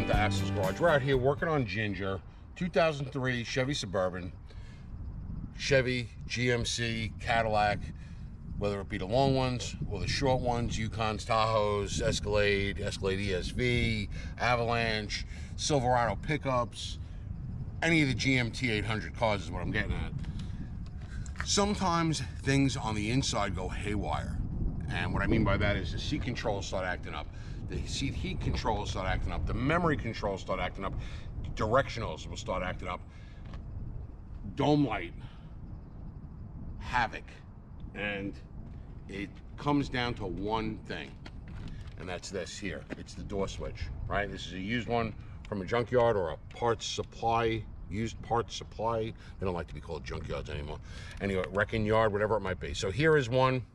welcome to Axel's Garage. We're out here working on Ginger, 2003 Chevy Suburban, Chevy, GMC, Cadillac, whether it be the long ones or the short ones, Yukons, Tahoes, Escalade ESV, Avalanche, Silverado pickups, any of the GMT-800 cars is what I'm getting at. Sometimes things on the inside go haywire. And what I mean by that is the seat controls start acting up. The seat heat controls start acting up. The memory controls start acting up. Directionals will start acting up. Dome light, havoc. And it comes down to one thing. And that's this here. It's the door switch, right? This is a used one from a junkyard or a parts supply, used parts supply. They don't like to be called junkyards anymore. Anyway, wrecking yard, whatever it might be. So here is one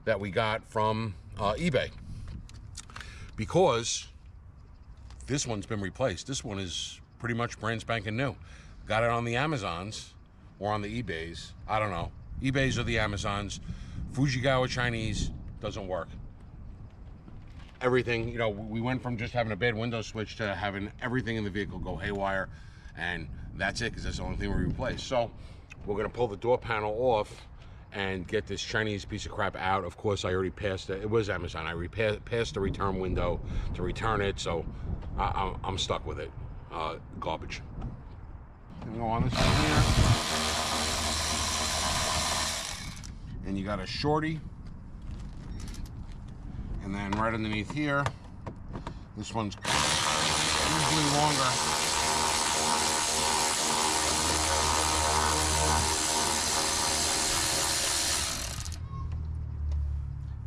that we got from eBay, because this one's been replaced. This one is pretty much brand spanking new. Got it on the Amazons or on the eBays. I don't know. eBays or the Amazons. Fujigawa Chinese doesn't work. Everything, you know, we went from just having a bad window switch to having everything in the vehicle go haywire, and that's it, because that's the only thing we replaced. So we're gonna pull the door panel off and get this Chinese piece of crap out. Of course, I already passed it. It was Amazon. I passed the return window to return it, so I'm stuck with it. Garbage. And go on this one here. And you got a shorty. And then right underneath here, this one's usually longer.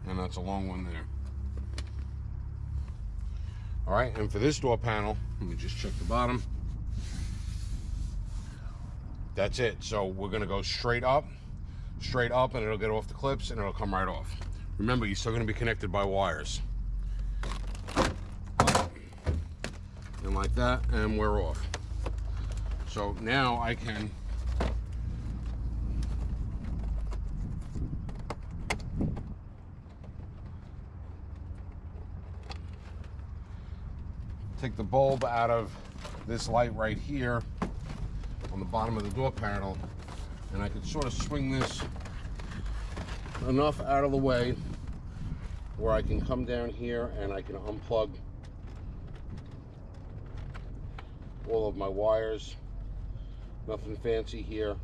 And that's a long one there. All right, and for this door panel, let me just check the bottom. That's it. So we're gonna go straight up, and it'll get off the clips and it'll come right off. Remember, you're still gonna be connected by wires. And like that, and we're off. So now I can take the bulb out of this light right here on the bottom of the door panel, and I can sort of swing this enough out of the way where I can come down here and I can unplug all of my wires. Nothing fancy here.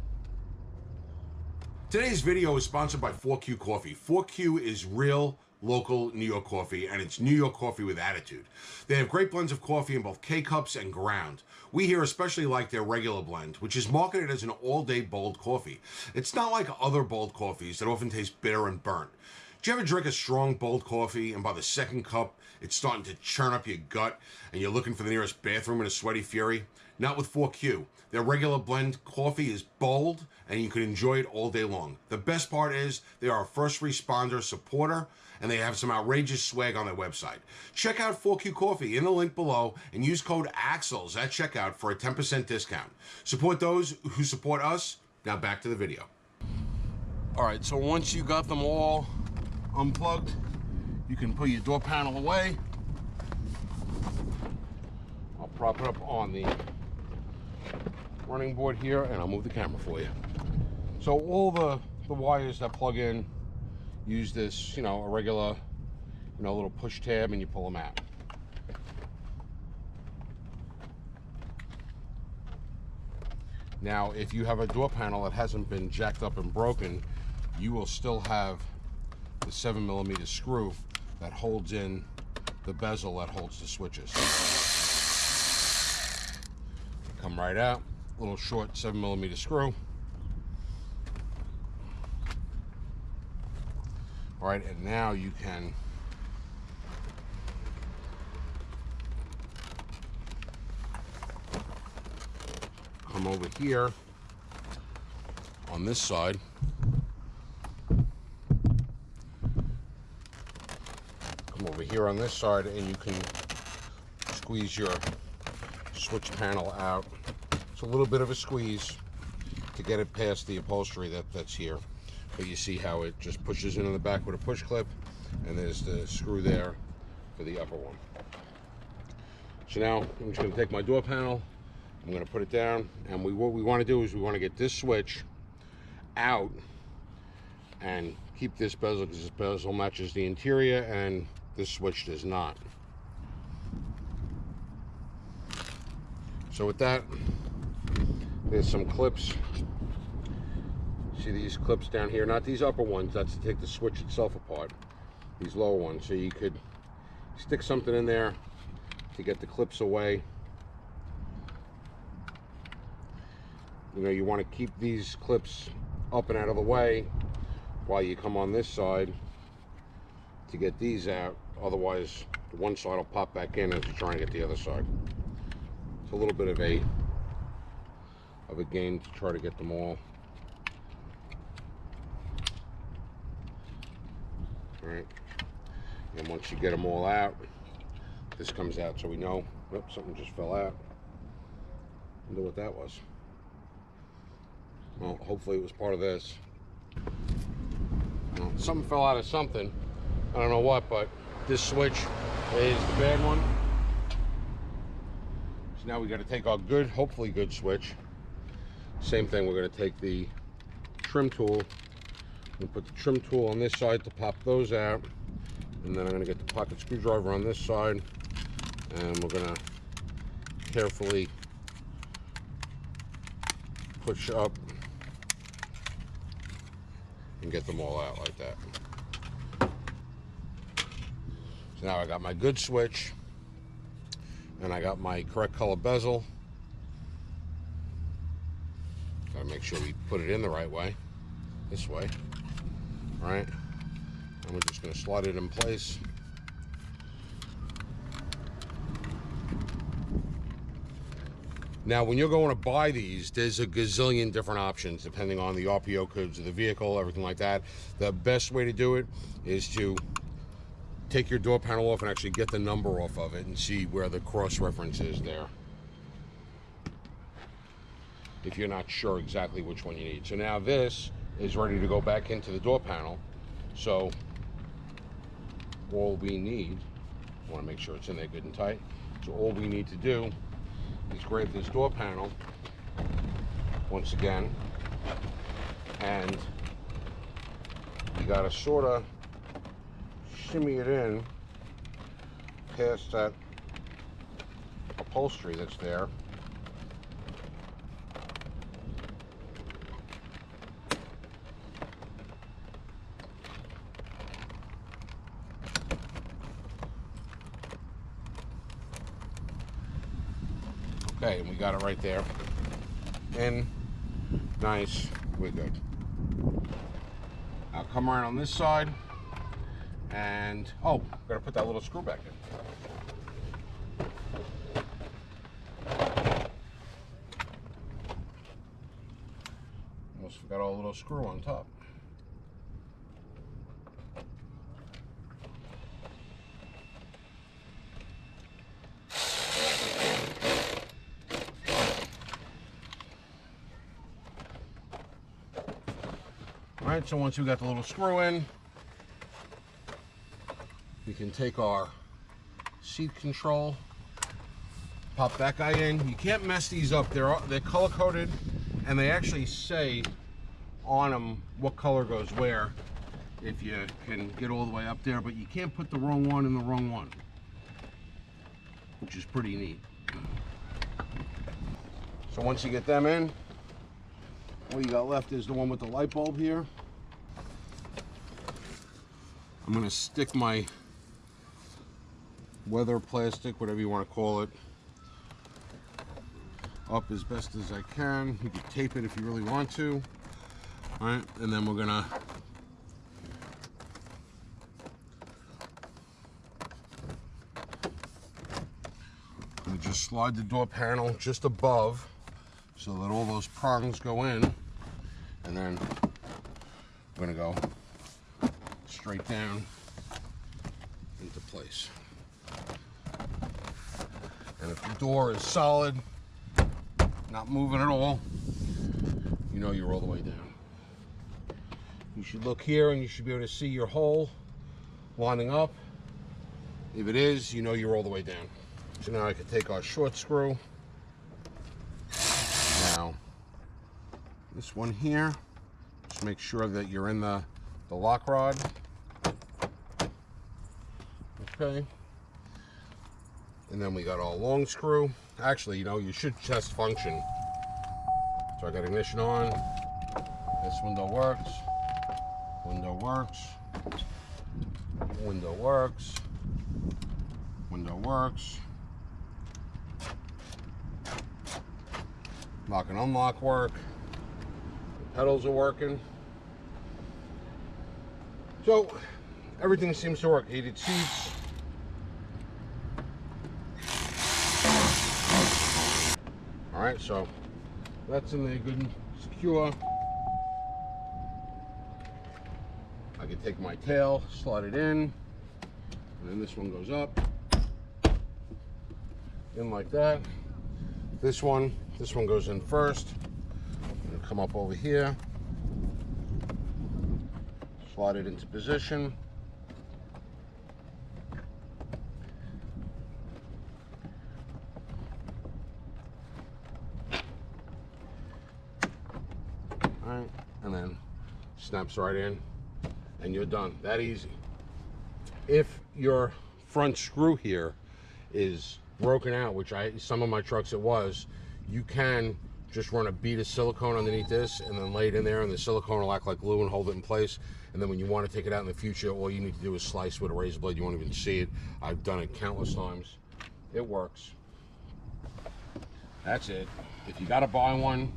Today's video is sponsored by 4Q Coffee. 4Q is real local New York coffee, and it's New York coffee with attitude. They have great blends of coffee in both K-Cups and ground. We here especially like their regular blend, which is marketed as an all-day bold coffee. It's not like other bold coffees that often taste bitter and burnt. Do you ever drink a strong bold coffee and by the second cup it's starting to churn up your gut and you're looking for the nearest bathroom in a sweaty fury? Not with 4Q. Their regular blend coffee is bold and you can enjoy it all day long. The best part is they are a first responder supporter and they have some outrageous swag on their website. Check out 4Q Coffee in the link below and use code AXLES at checkout for a 10% discount. Support those who support us. Now back to the video. All right, so once you got them all unplugged, you can put your door panel away. I'll prop it up on the running board here and I'll move the camera for you. So all the wires that plug in use this, you know, a regular, you know, little push tab, and you pull them out. Now, if you have a door panel that hasn't been jacked up and broken, you will still have the 7mm screw that holds in the bezel that holds the switches. Come right out, little short 7mm screw. All right, and now you can come over here on this side. Come over here on this side and you can squeeze your switch panel out. It's a little bit of a squeeze to get it past the upholstery that's here. But you see how it just pushes into the back with a push clip, and there's the screw there for the upper one. So now I'm just going to take my door panel, I'm going to put it down, and what we want to do is we want to get this switch out and keep this bezel, because this bezel matches the interior and this switch does not. So with that, there's some clips. See these clips down here? Not these upper ones, that's to take the switch itself apart. These lower ones. So you could stick something in there to get the clips away. You know, you want to keep these clips up and out of the way while you come on this side to get these out. Otherwise, the one side will pop back in as you're trying to get the other side. It's a little bit of a game to try to get them all. Alright, and once you get them all out, this comes out so we know. Oops, something just fell out. I wonder what that was. Well, hopefully it was part of this. Well, something fell out of something. I don't know what, but this switch is the bad one. So now we got to take our good, hopefully good switch. Same thing, we're going to take the trim tool. We'll put the trim tool on this side to pop those out, and then I'm going to get the pocket screwdriver on this side, and we're going to carefully push up and get them all out like that. So now I got my good switch, and I got my correct color bezel. Gotta make sure we put it in the right way, this way. Right, and we're just going to slide it in place. Now when you're going to buy these, there's a gazillion different options depending on the RPO codes of the vehicle, everything like that. The best way to do it is to take your door panel off and actually get the number off of it and see where the cross reference is there, if you're not sure exactly which one you need. So now this is ready to go back into the door panel. So all we need, I want to make sure it's in there good and tight. So all we need to do is grab this door panel once again, and you got to sort of shimmy it in past that upholstery that's there. Okay, and we got it right there. And nice, we're good. I'll come around on this side, and oh, gotta put that little screw back in. Almost forgot our little screw on top. Alright, so once we got the little screw in, we can take our seat control, pop that guy in. You can't mess these up. They're color coded, and they actually say on them what color goes where, if you can get all the way up there, but you can't put the wrong one in the wrong one, which is pretty neat. So once you get them in, all you got left is the one with the light bulb here. I'm going to stick my weather plastic, whatever you want to call it, up as best as I can. You can tape it if you really want to. All right, and then we're going to just slide the door panel just above so that all those prongs go in, and then we're going to go straight down into place. And if the door is solid, not moving at all, you know you're all the way down. You should look here and you should be able to see your hole lining up. If it is, you know you're all the way down. So now I can take our short screw. Now, this one here, just make sure that you're in the lock rod. Okay. And then we got our long screw. Actually, you know, you should test function. So I got ignition on. This window works. Window works. Window works. Window works. Lock and unlock work. The pedals are working. So everything seems to work. Heated seats. All right, so that's in there good and secure. I can take my tail, slide it in, and then this one goes up, in like that. This one goes in first. I'm gonna come up over here, slide it into position. And then snaps right in and you're done. That easy. If your front screw here is broken out, which some of my trucks it was, you can just run a bead of silicone underneath this and then lay it in there, and the silicone will act like glue and hold it in place. And then when you want to take it out in the future, all you need to do is slice with a razor blade. You won't even see it. I've done it countless times. It works. That's it. If you got to buy one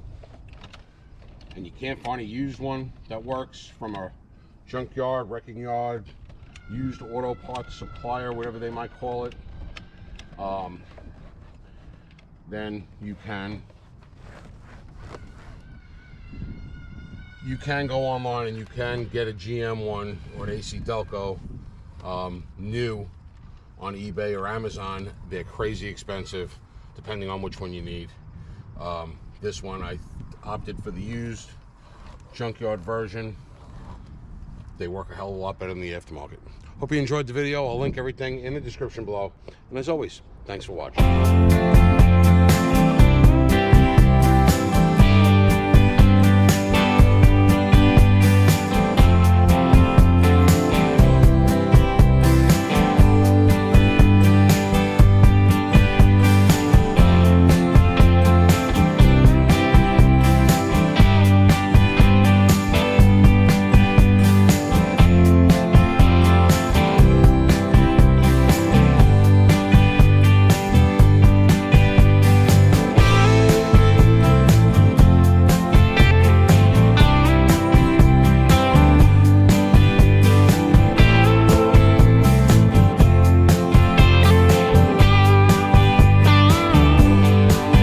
and you can't find a used one that works from a junkyard, wrecking yard, used auto parts supplier, whatever they might call it, then you can go online and you can get a GM one or an AC Delco new on eBay or Amazon. They're crazy expensive depending on which one you need. This one I opted for the used junkyard version. They work a hell of a lot better than the aftermarket. Hope you enjoyed the video. I'll link everything in the description below. And as always, thanks for watching.